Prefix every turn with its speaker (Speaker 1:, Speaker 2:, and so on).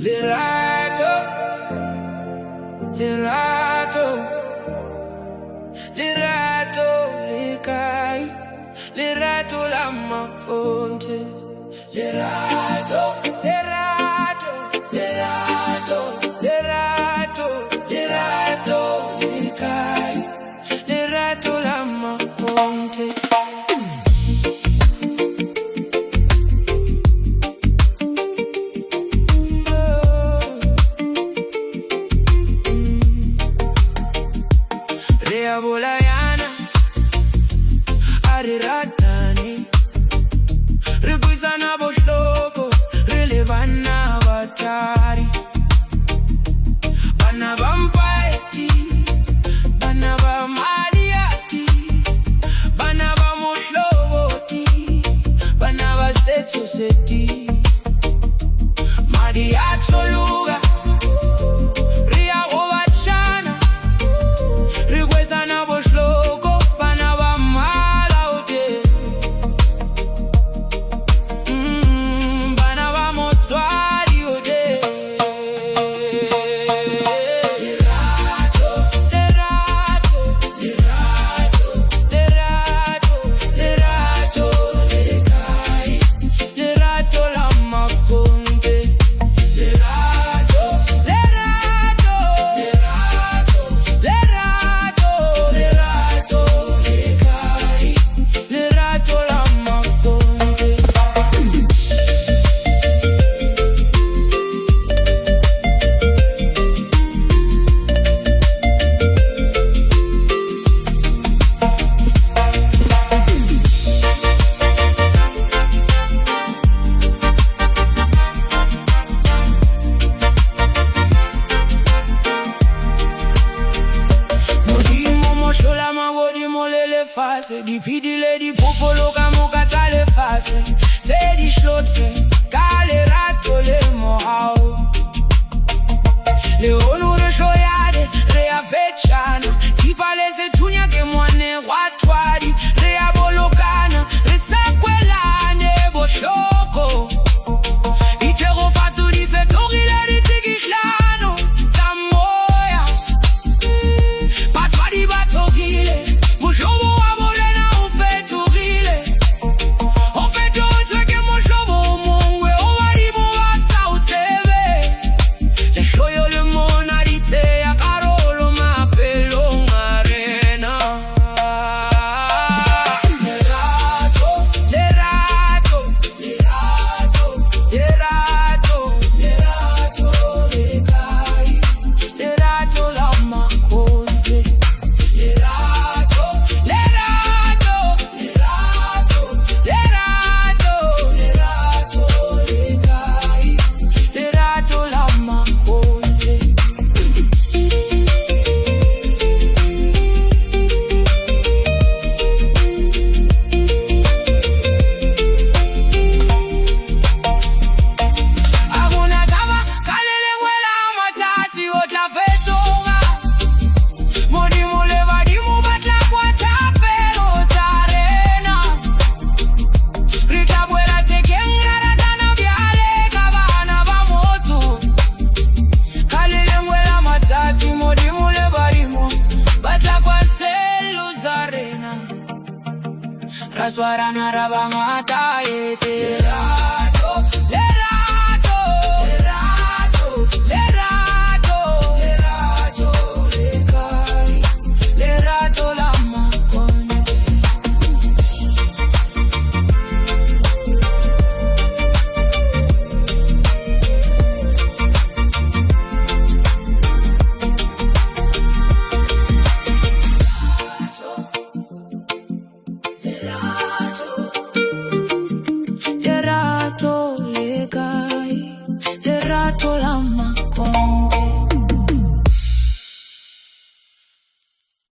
Speaker 1: Lerato, lerato, lerato, lekai, lerato la maponte. Lerato, lerato, lerato, lerato, lerato, lekai, lerato la maponte. Bolayana, ariratani, riguizana boshloko, relevana batari, bana bampaeti, bana bamariati, bana bamushlovoti, bana basetso seti, mariacho luga. Face, di pidile di popolo camo catale face, se di schlotfe, cale ratto le mohau. Le onure shoyade, rea fecciana, ti palese tunia che moane guattuari, rea bolocana, le sanquellane boshoko. I tero fatto di fettorile di tighislano, zammoia, patwa di battoghile, mushobo. Raswarana rabangata ete.